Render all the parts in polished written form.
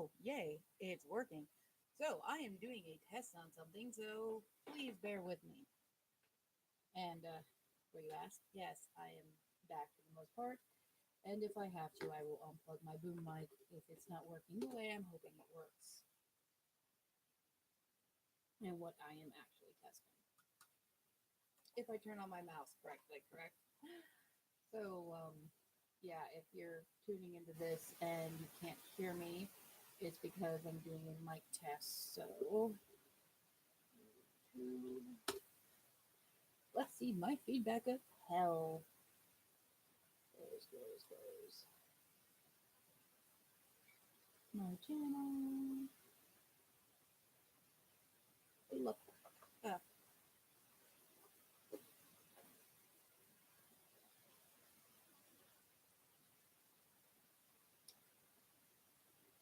Oh, yay, it's working. So I am doing a test on something, so please bear with me. And were you asked? Yes, I am back for the most part. And if I have to, I will unplug my boom mic if it's not working the way I'm hoping it works. And what I am actually testing. If I turn on my mouse correctly, correct? So, yeah, if you're tuning into this and you can't hear me, it's because I'm doing a mic test. So, let's see my feedback of hell. Goes. My channel. Hey, look. Ah.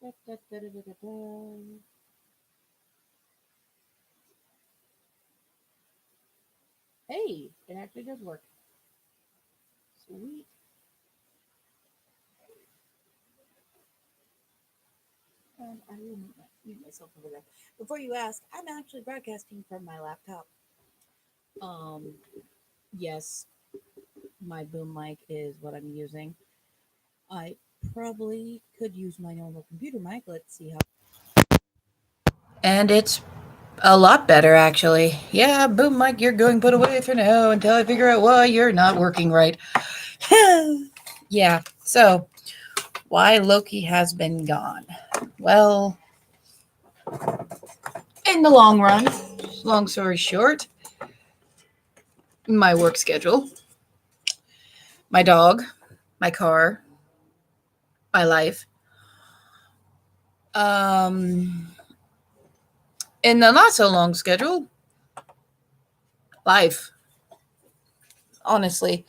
Da, da, da, da, da, da. Hey, it actually does work. Sweet. And I will mute myself over there. Before you ask, I'm actually broadcasting from my laptop. Um, yes, my boom mic is what I'm using. I probably could use my normal computer mic. Let's see how. And it's a lot better, actually. Yeah, boom mic, you're going put away for now until I figure out why you're not working right. Yeah, so why Loki has been gone. Well, in the long run, long story short, my work schedule, my dog, my car, my life. In the not so long schedule, life. Honestly,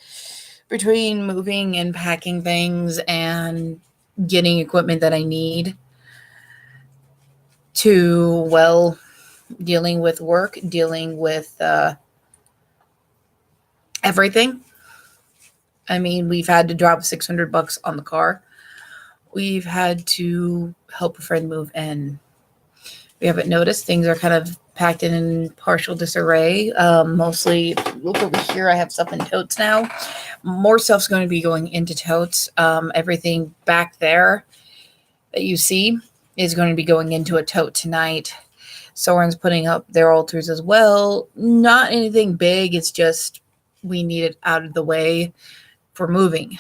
between moving and packing things and getting equipment that I need to, well, dealing with work, dealing with everything. I mean, we've had to drop $600 on the car. We've had to help a friend move, and we haven't noticed things are kind of packed in partial disarray. Mostly, look over here. I have stuff in totes now. More stuff's going to be going into totes. Everything back there that you see is going to be going into a tote tonight. Soren's putting up their altars as well. Not anything big. It's just we need it out of the way for moving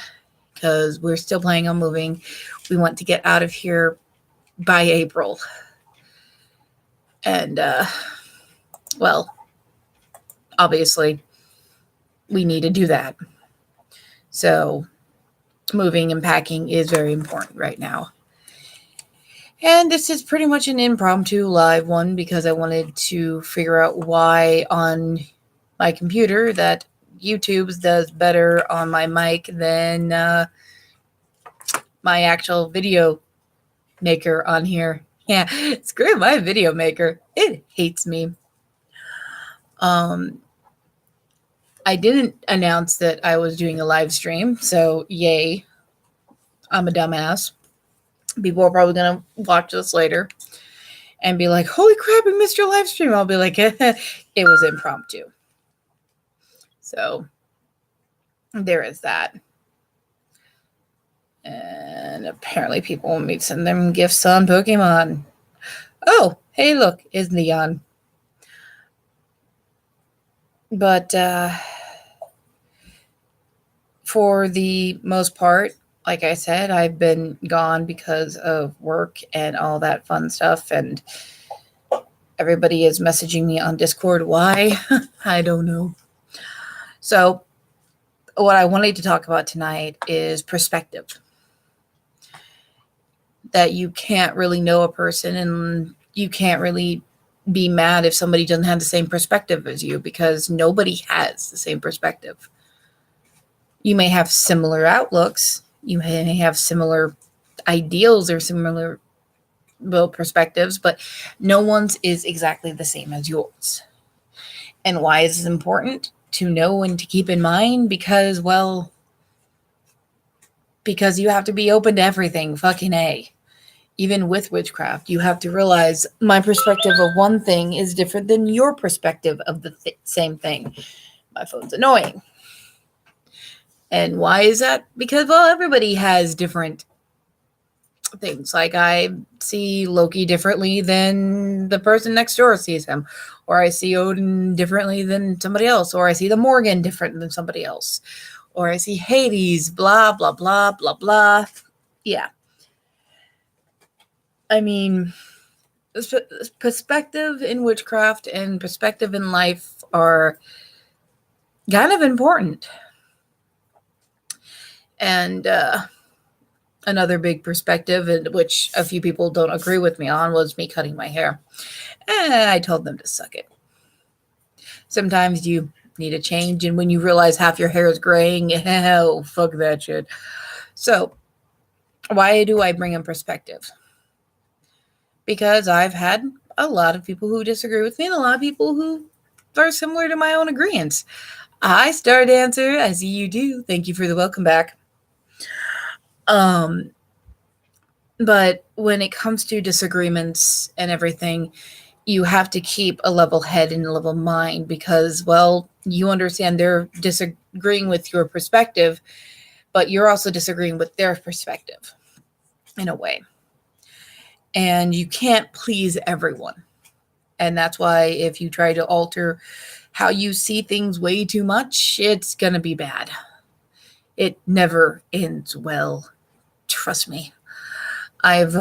because we're still planning on moving. We want to get out of here by April. And, well, obviously, we need to do that. So, moving and packing is very important right now. And this is pretty much an impromptu live one because I wanted to figure out why on my computer that YouTube's does better on my mic than my actual video maker on here. Yeah, screw my video maker. It hates me. I didn't announce that I was doing a live stream, so yay. I'm a dumbass. People are probably going to watch this later and be like, holy crap, I missed your live stream. I'll be like, it was impromptu. So there is that. And apparently people want me to send them gifts on Pokemon. Oh, hey, look, it's Neon. But for the most part, like I said, I've been gone because of work and all that fun stuff. And everybody is messaging me on Discord. Why? I don't know. So what I wanted to talk about tonight is perspective. That you can't really know a person and you can't really be mad if somebody doesn't have the same perspective as you because nobody has the same perspective. You may have similar outlooks. You may have similar ideals or similar perspectives, but no one's is exactly the same as yours. And why is this important to know and to keep in mind? Because, well, because you have to be open to everything. Fucking A. even with witchcraft, you have to realize my perspective of one thing is different than your perspective of the same thing. My phone's annoying. And why is that? Because, well, everybody has different things. Like, I see Loki differently than the person next door sees him, or I see Odin differently than somebody else, or I see the Morgan different than somebody else, or I see Hades, blah, blah, blah, blah, blah. Yeah. I mean, perspective in witchcraft and perspective in life are kind of important. And another big perspective, which a few people don't agree with me on, was me cutting my hair. And I told them to suck it. Sometimes you need a change, and when you realize half your hair is graying, hell, fuck that shit. So, why do I bring in perspective? Because I've had a lot of people who disagree with me and a lot of people who are similar to my own agreements. Hi, Star Dancer. I see you do. Thank you for the welcome back. But when it comes to disagreements and everything, you have to keep a level head and a level mind because, well, you understand they're disagreeing with your perspective, but you're also disagreeing with their perspective in a way. And you can't please everyone. And that's why if you try to alter how you see things way too much, it's going to be bad. It never ends well. Trust me. I've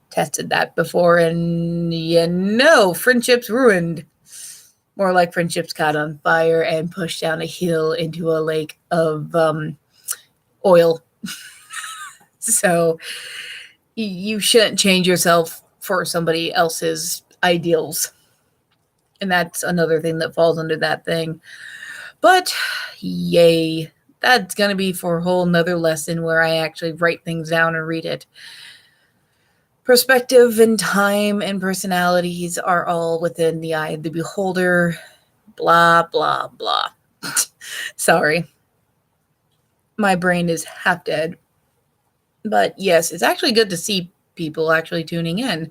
tested that before, and friendships ruined. More like friendships caught on fire and pushed down a hill into a lake of oil. So you shouldn't change yourself for somebody else's ideals. And that's another thing that falls under that thing. But yay, that's going to be for a whole nother lesson where I actually write things down and read it. Perspective and time and personalities are all within the eye of the beholder. Blah, blah, blah. Sorry. My brain is half dead. But yes, it's actually good to see people actually tuning in.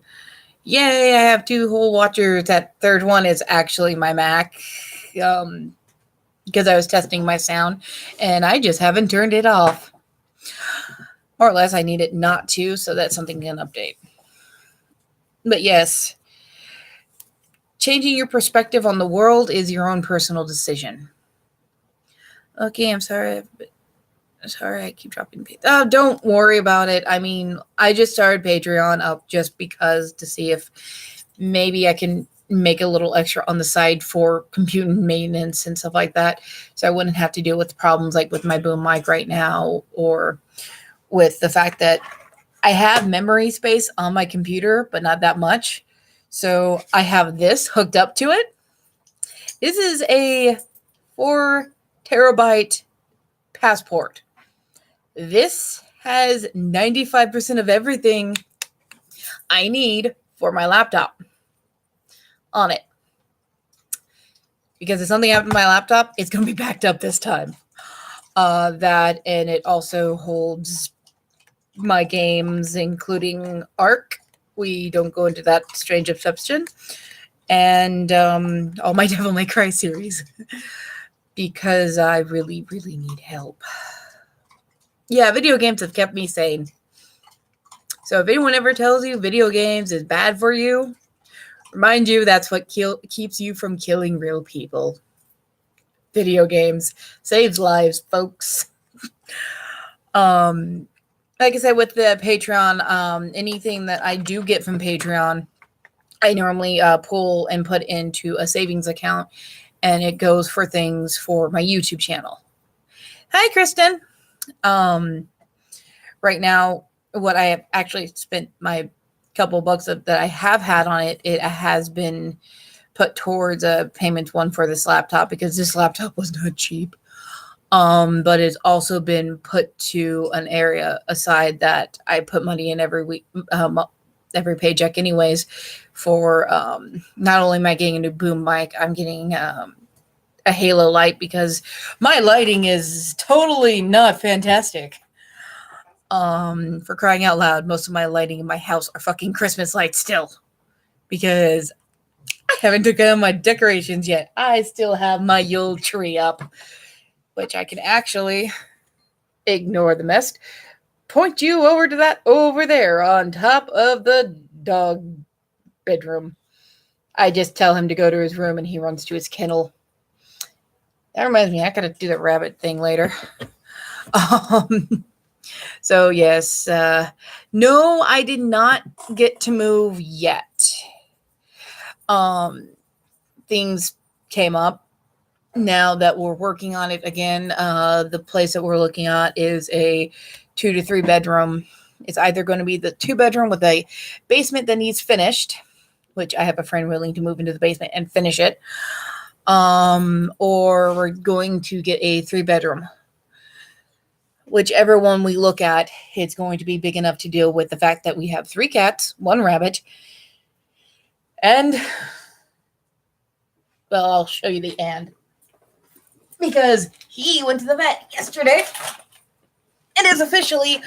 Yay, I have 2 whole watchers. That third one is actually my Mac. Because I was testing my sound and I just haven't turned it off. More or less, I need it not to, so that something can update. But yes, changing your perspective on the world is your own personal decision. Okay, I'm sorry. I keep dropping. Oh, don't worry about it. I mean, I just started Patreon up just because to see if maybe I can make a little extra on the side for computer maintenance and stuff like that. So I wouldn't have to deal with problems like with my boom mic right now, or with the fact that I have memory space on my computer, but not that much. So I have this hooked up to it. This is a 4 terabyte passport. This has 95% of everything I need for my laptop on it. Because if something happened to my laptop, it's going to be backed up this time. That, and it also holds my games, including Ark. We don't go into that strange obsession. And all my Devil May Cry series. Because I really, really need help. Yeah, video games have kept me sane. So if anyone ever tells you video games is bad for you, remind you that's what keeps you from killing real people. Video games saves lives, folks. Like I said, with the Patreon, anything that I do get from Patreon, I normally pull and put into a savings account, and it goes for things for my YouTube channel. Hi, Kristen. Right now, what I have actually spent my couple bucks that I have had on it, it has been put towards a payment one for this laptop because this laptop was not cheap. But it's also been put to an area aside that I put money in every week, every paycheck anyways, for not only am I getting a new boom mic, I'm getting a halo light because my lighting is totally not fantastic. For crying out loud, most of my lighting in my house are fucking Christmas lights still. Because I haven't took out my decorations yet. I still have my Yule tree up. Which I can actually ignore the mess. Point you over to that over there on top of the dog bedroom. I just tell him to go to his room and he runs to his kennel. That reminds me, I gotta do the rabbit thing later. So yes, no, I did not get to move yet. Things came up now that we're working on it again. The place that we're looking at is a 2 to 3 bedroom. It's either going to be the 2-bedroom with a basement that needs finished, which I have a friend willing to move into the basement and finish it. Or we're going to get a 3-bedroom. Whichever one we look at, it's going to be big enough to deal with the fact that we have 3 cats, 1 rabbit, and, well, I'll show you the and. Because he went to the vet yesterday and is officially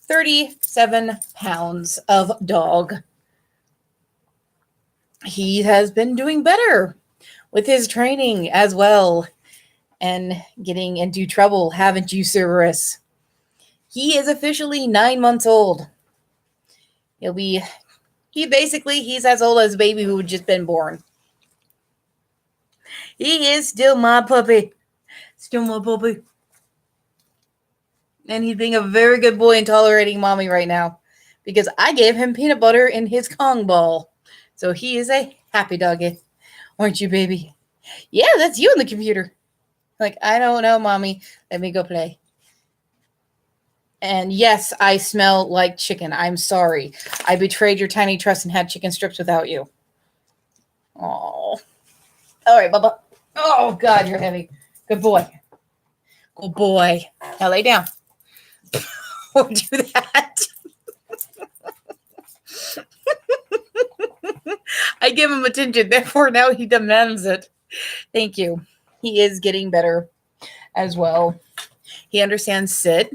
37 pounds of dog. He has been doing better with his training as well and getting into trouble, haven't you, Cerberus? He is officially 9 months old. He's as old as a baby who had just been born. He is still my puppy. Still my puppy. And he's being a very good boy and tolerating mommy right now. Because I gave him peanut butter in his Kong ball. So he is a happy doggy. Aren't you, baby? Yeah, that's you on the computer. Like, I don't know, mommy. Let me go play. And yes, I smell like chicken. I'm sorry. I betrayed your tiny trust and had chicken strips without you. Oh. All right, Bubba. Oh, God, you're heavy. Good boy. Good boy. Now lay down. Don't do that. I give him attention, therefore now he demands it. Thank you. He is getting better as well. He understands sit.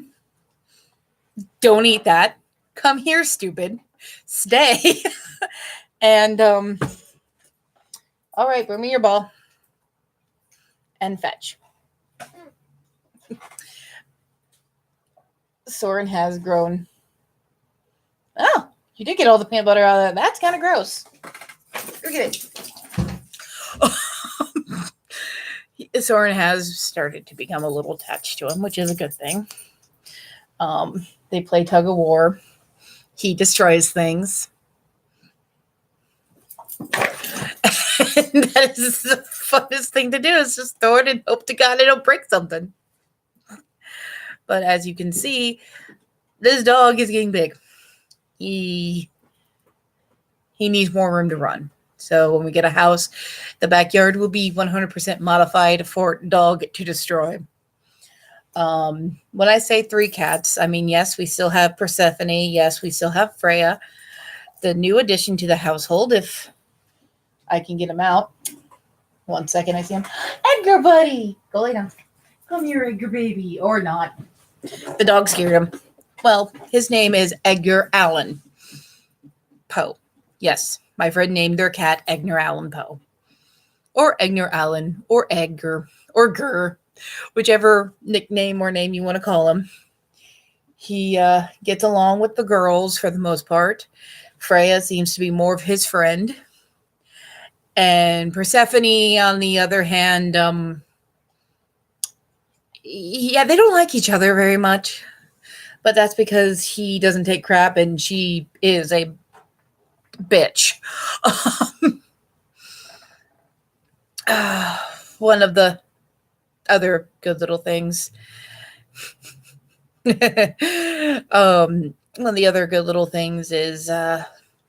Don't eat that. Come here, stupid. Stay. And, all right, bring me your ball. And fetch. Soren has grown. Oh, you did get all the peanut butter out of that. That's kind of gross. Go get it. Soren has started to become a little attached to him, which is a good thing. They play tug of war. He destroys things. And that is the funnest thing to do, is just throw it and hope to God it'll break something. But as you can see, this dog is getting big. He needs more room to run. So when we get a house, the backyard will be 100% modified for dog to destroy. When I say 3 cats, I mean, yes, we still have Persephone. Yes, we still have Freya. The new addition to the household, if I can get him out. 1 second, I see him. Edgar, buddy! Go lay down. Come here, Edgar, baby. Or not. The dog scared him. Well, his name is Edgar Allan Poe. Yes, my friend named their cat Edgar Allan Poe. Or Edgar Allan, or Edgar, or Gur, whichever nickname or name you want to call him. He gets along with the girls for the most part. Freya seems to be more of his friend. And Persephone, on the other hand, yeah, they don't like each other very much. But that's because he doesn't take crap and she is a bitch. One of the other good little things. One of the other good little things is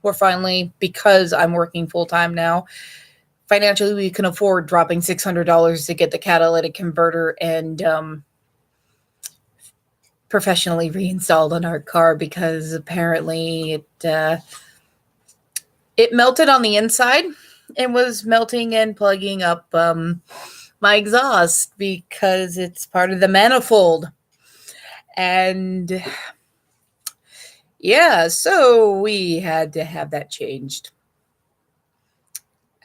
we're finally, because I'm working full-time now, financially we can afford dropping $600 to get the catalytic converter and professionally reinstalled on our car, because apparently it melted on the inside and was melting and plugging up my exhaust because it's part of the manifold. And yeah, so we had to have that changed.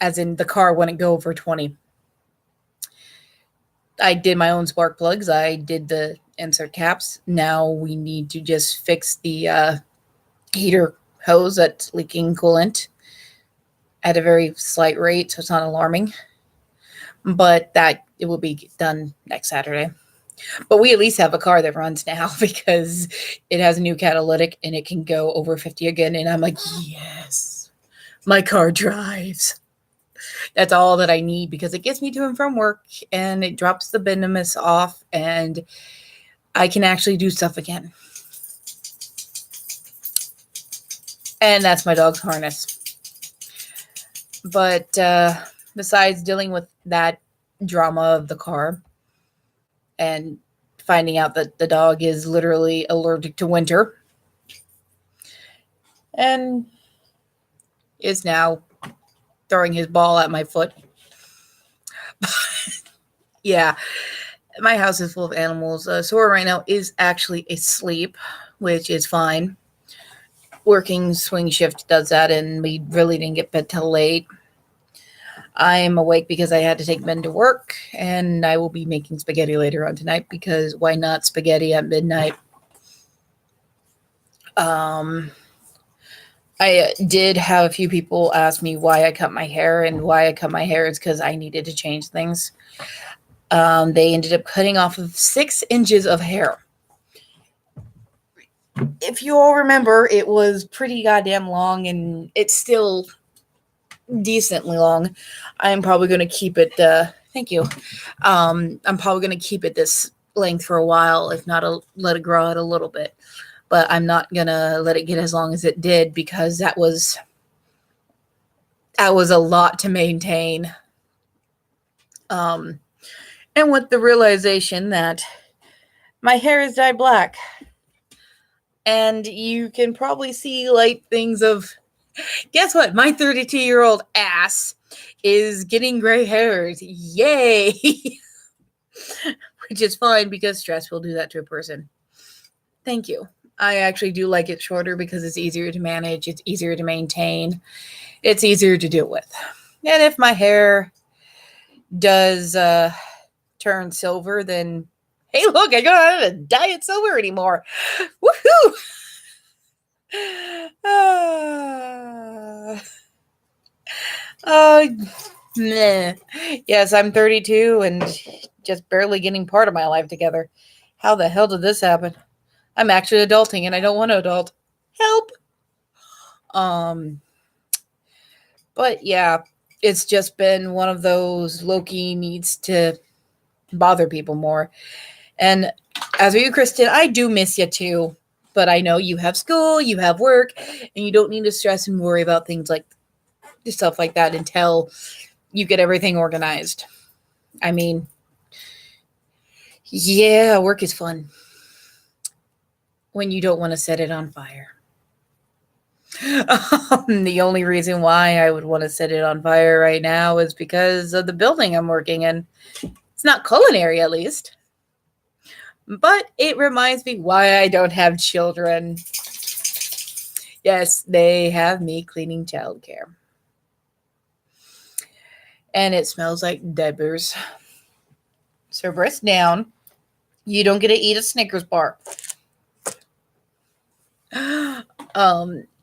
As in, the car wouldn't go over 20. I did my own spark plugs. I did the insert caps. Now we need to just fix the heater hose that's leaking coolant at a very slight rate, so it's not alarming. But that it will be done next Saturday. But we at least have a car that runs now because it has a new catalytic and it can go over 50 again. And I'm like, yes, my car drives. That's all that I need because it gets me to and from work and it drops the venomous off and I can actually do stuff again. And that's my dog's harness. But besides dealing with that drama of the car and finding out that the dog is literally allergic to winter and is now throwing his ball at my foot. Yeah, my house is full of animals. Sora right now is actually asleep, which is fine. Working swing shift does that, and we really didn't get bed till late. I'm awake because I had to take Ben to work, and I will be making spaghetti later on tonight because why not spaghetti at midnight? I did have a few people ask me why I cut my hair, and why I cut my hair is because I needed to change things. They ended up cutting off of 6 inches of hair. If you all remember, it was pretty goddamn long, and it's still decently long. I'm probably going to keep it, thank you. I'm probably going to keep it this length for a while, if not let it grow out a little bit. But I'm not going to let it get as long as it did because that was a lot to maintain. And with the realization that my hair is dyed black, and you can probably see light things of, guess what? My 32-year-old ass is getting gray hairs. Yay! Which is fine because stress will do that to a person. Thank you. I actually do like it shorter because it's easier to manage. It's easier to maintain. It's easier to deal with. And if my hair does turn silver, then hey, look, I don't have to dye it silver anymore. Woohoo! Yes, I'm 32 and just barely getting part of my life together. How the hell did this happen? I'm actually adulting and I don't want to adult. Help! But yeah, it's just been one of those Loki needs to bother people more. And as for you, Kristen, I do miss you too. But I know you have school, you have work, and you don't need to stress and worry about things like stuff like that until you get everything organized. I mean, yeah, work is fun when you don't want to set it on fire. The only reason why I would want to set it on fire right now is because of the building I'm working in. It's not culinary, at least. But it reminds me why I don't have children. Yes, they have me cleaning childcare. And it smells like diapers. So rest down. You don't get to eat a Snickers bar.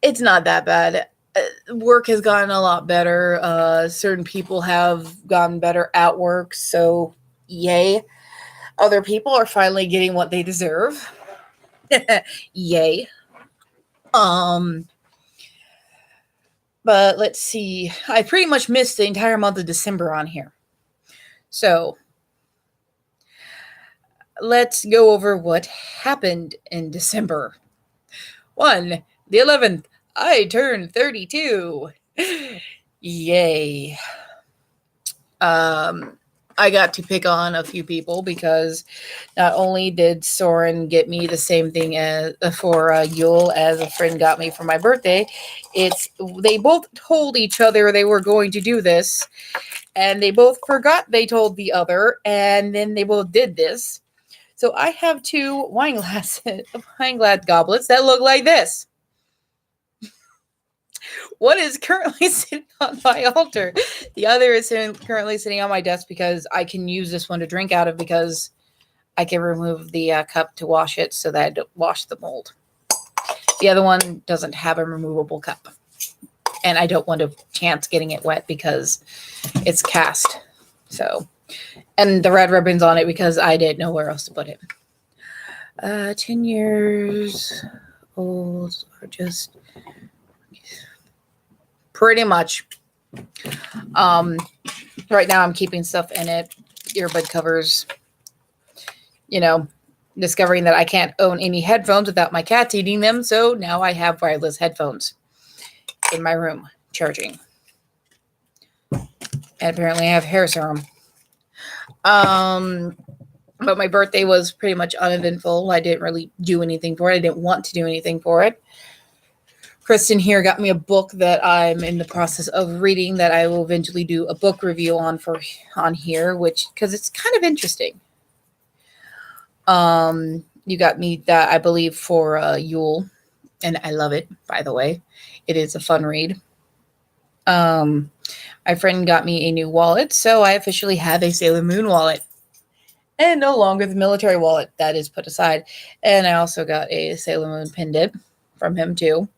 It's not that bad. Work has gotten a lot better. Certain people have gotten better at work, so yay. Other people are finally getting what they deserve. Yay. But let's see. I pretty much missed the entire month of December on here. So let's go over what happened in December. 1, the 11th, I turned 32. Yay. I got to pick on a few people because not only did Soren get me the same thing as for Yule as a friend got me for my birthday, they both told each other they were going to do this, and they both forgot they told the other, and then they both did this. So I have two wine glass goblets that look like this. One is currently sitting on my altar. The other is currently sitting on my desk because I can use this one to drink out of because I can remove the cup to wash it so that I don't wash the mold. The other one doesn't have a removable cup. And I don't want to chance getting it wet because it's cast. So, and the red ribbon's on it because I didn't know where else to put it. 10 years old or just pretty much. Right now I'm keeping stuff in it, earbud covers, discovering that I can't own any headphones without my cats eating them. So now I have wireless headphones in my room charging. And apparently I have hair serum. But my birthday was pretty much uneventful. I didn't really do anything for it. I didn't want to do anything for it. Kristen here got me a book that I'm in the process of reading that I will eventually do a book review on here, because it's kind of interesting. You got me that, I believe, for Yule, and I love it, by the way. It is a fun read. My friend got me a new wallet, so I officially have a Sailor Moon wallet. And no longer the military wallet that is put aside. And I also got a Sailor Moon pendant from him too.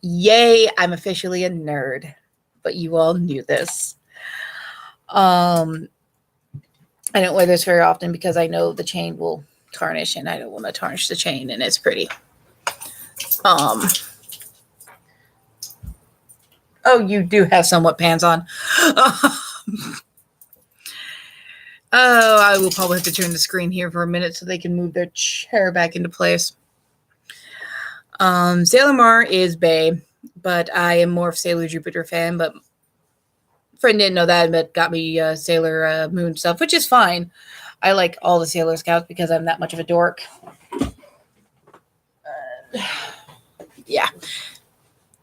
Yay, I'm officially a nerd. But you all knew this. I don't wear this very often because I know the chain will tarnish and I don't want to tarnish the chain and it's pretty. Oh, you do have somewhat pants on. Oh, I will probably have to turn the screen here for a minute so they can move their chair back into place. Sailor Mars is bae, but I am more of Sailor Jupiter fan, but friend didn't know that, but got me Sailor Moon stuff, which is fine. I like all the Sailor Scouts because I'm that much of a dork. Yeah.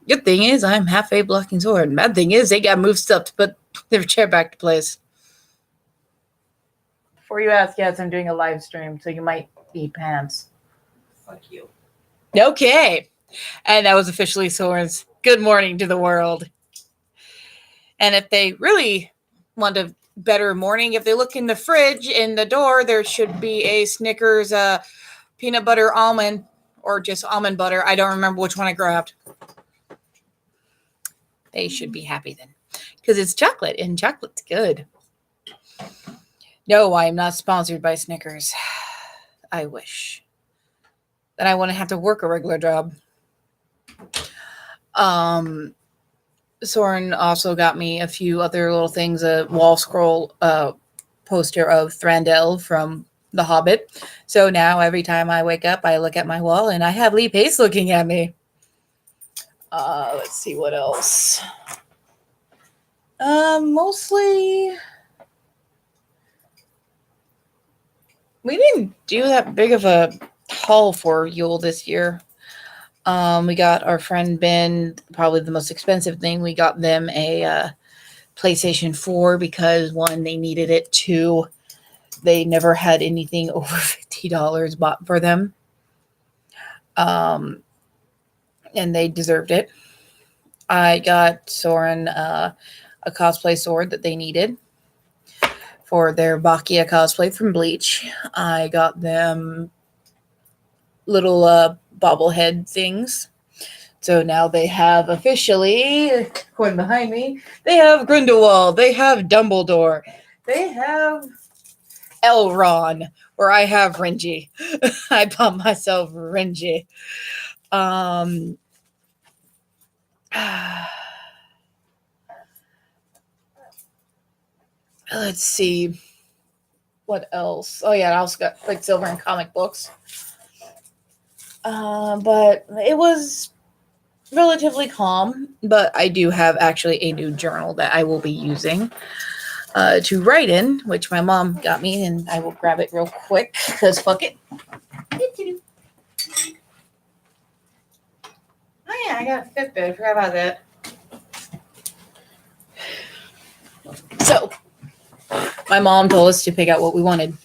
Good thing is I'm half a blocking sword. Bad thing is they got to move stuff to put their chair back to place. Before you ask, yes, I'm doing a live stream, so you might need pants. Fuck you. Okay. And that was officially Soren's good morning to the world. And if they really want a better morning, if they look in the fridge in the door, there should be a Snickers peanut butter almond or just almond butter. I don't remember which one I grabbed. They should be happy then because it's chocolate and chocolate's good. No, I am not sponsored by Snickers. I wish. Then I wouldn't have to work a regular job. Soren also got me a few other little things, a wall scroll poster of Thranduil from The Hobbit. So now every time I wake up, I look at my wall and I have Lee Pace looking at me. Let's see what else. Mostly... We didn't do that big of a haul for Yule this year. We got our friend Ben, probably the most expensive thing. We got them a PlayStation 4 because, one, they needed it. Two, they never had anything over $50 bought for them. And they deserved it. I got Soren a cosplay sword that they needed for their Bakia cosplay from Bleach. I got them little bobblehead things. So now they have officially, according behind me, they have Grindelwald, they have Dumbledore, they have Elrond, where I have Renji. I bought myself Renji. Let's see. What else? Oh, yeah, I also got Quicksilver and comic books. But it was relatively calm. But I do have actually a new journal that I will be using to write in, which my mom got me, and I will grab it real quick because fuck it. Oh, yeah, I got a Fitbit. I forgot about that. So, my mom told us to pick out what we wanted.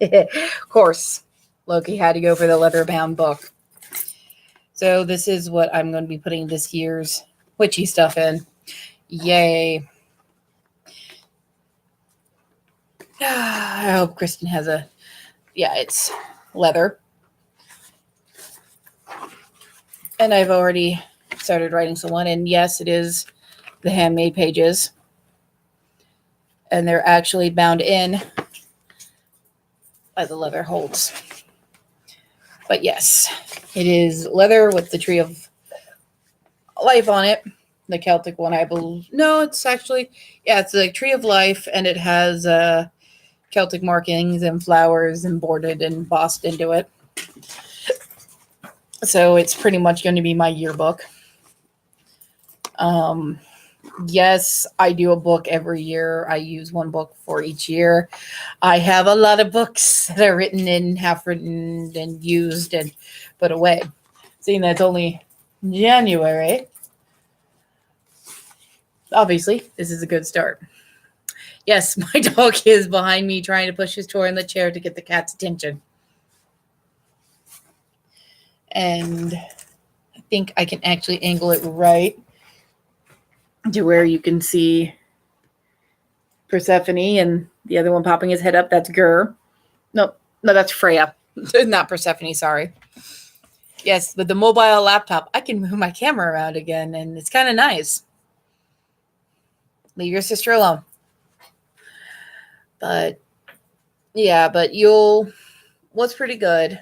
Of course, Loki had to go for the leather-bound book. So this is what I'm going to be putting this year's witchy stuff in. Yay. I hope Kristen has a... Yeah, it's leather. And I've already started writing someone. And yes, it is the handmade pages. And they're actually bound in by the leather holds. But yes, it is leather with the tree of life on it. The Celtic one, I believe. No, it's actually, yeah, it's the tree of life, and it has Celtic markings and flowers embroidered and embossed into it. So it's pretty much going to be my yearbook. Yes, I do a book every year. I use one book for each year. I have a lot of books that are written and half written and used and put away. Seeing that it's only January, obviously, this is a good start. Yes, my dog is behind me trying to push his toy in the chair to get the cat's attention. And I think I can actually angle it right to where you can see Persephone and the other one popping his head up. That's Gur. No, that's Freya. Not Persephone, sorry. Yes, with the mobile laptop, I can move my camera around again, and it's kind of nice. Leave your sister alone. But, yeah, but what's pretty good,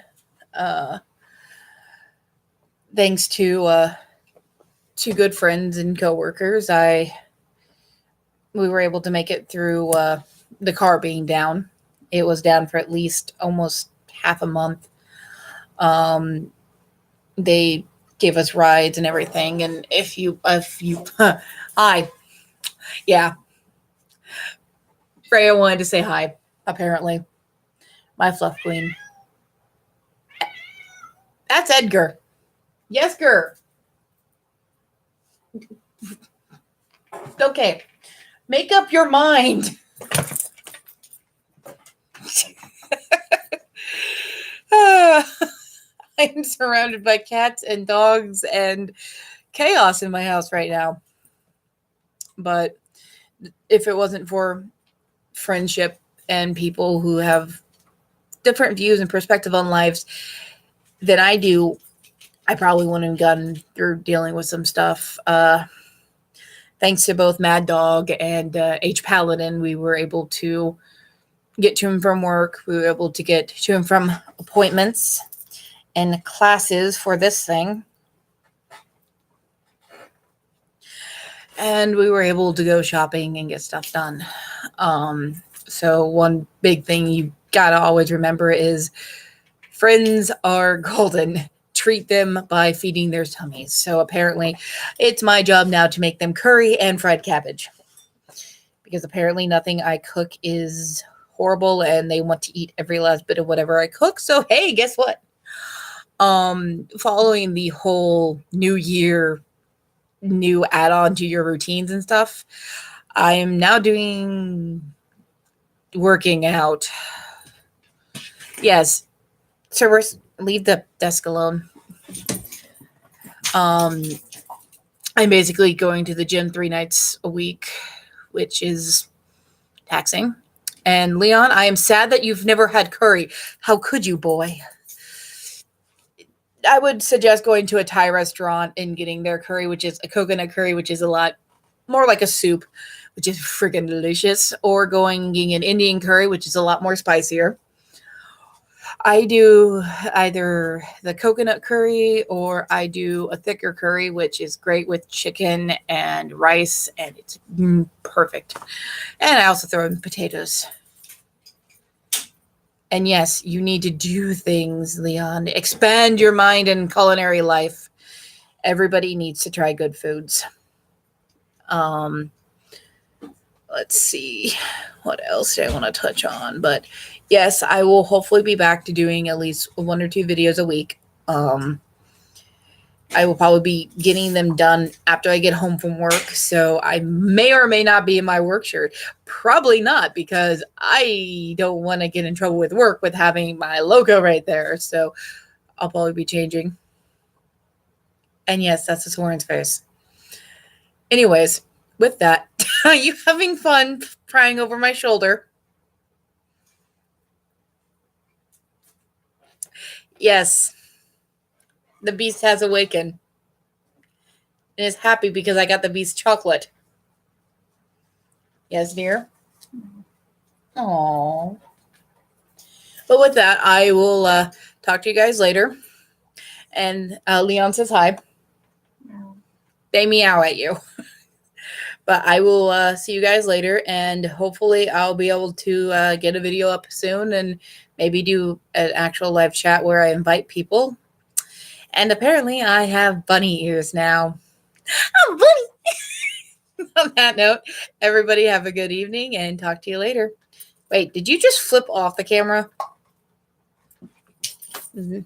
thanks to two good friends and coworkers, we were able to make it through the car being down. It was down for at least almost half a month. They gave us rides and everything. And if you, hi, yeah, Freya wanted to say hi. Apparently, my fluff queen. That's Edgar. Yes, Gur. Okay, make up your mind. I'm surrounded by cats and dogs and chaos in my house right now. But if it wasn't for friendship and people who have different views and perspective on lives than I do, I probably wouldn't have gotten through dealing with some stuff. Thanks to both Mad Dog and H Paladin, we were able to get to him from work. We were able to get to him from appointments and classes for this thing. And we were able to go shopping and get stuff done. So one big thing you gotta always remember is friends are golden. Treat them by feeding their tummies. So apparently it's my job now to make them curry and fried cabbage. Because apparently nothing I cook is horrible and they want to eat every last bit of whatever I cook. So hey, guess what? Following the whole new year, new add-on to your routines and stuff, I am now working out. Yes. Cerberus, leave the desk alone. I'm basically going to the gym 3 nights a week, which is taxing. And Leon, I am sad that you've never had curry. How could you, boy? I would suggest going to a Thai restaurant and getting their curry, which is a coconut curry, which is a lot more like a soup, which is freaking delicious, or getting an Indian curry, which is a lot more spicier. I do either the coconut curry or I do a thicker curry, which is great with chicken and rice, and it's perfect. And I also throw in potatoes. And yes, you need to do things, Leon. Expand your mind and culinary life. Everybody needs to try good foods. Let's see. What else do I want to touch on? But yes, I will hopefully be back to doing at least 1 or 2 videos a week. I will probably be getting them done after I get home from work. So I may or may not be in my work shirt. Probably not, because I don't want to get in trouble with work with having my logo right there. So I'll probably be changing. And yes, that's a Soren's face. Anyways, with that, are you having fun prying over my shoulder? Yes, the beast has awakened and is happy because I got the beast chocolate. Yes, dear. Aww. But with that, I will talk to you guys later. And Leon says hi. No. They meow at you. But I will see you guys later, and hopefully I'll be able to get a video up soon and maybe do an actual live chat where I invite people. And apparently I have bunny ears now. I'm bunny. On that note, everybody have a good evening and talk to you later. Wait, did you just flip off the camera? Mm-hmm.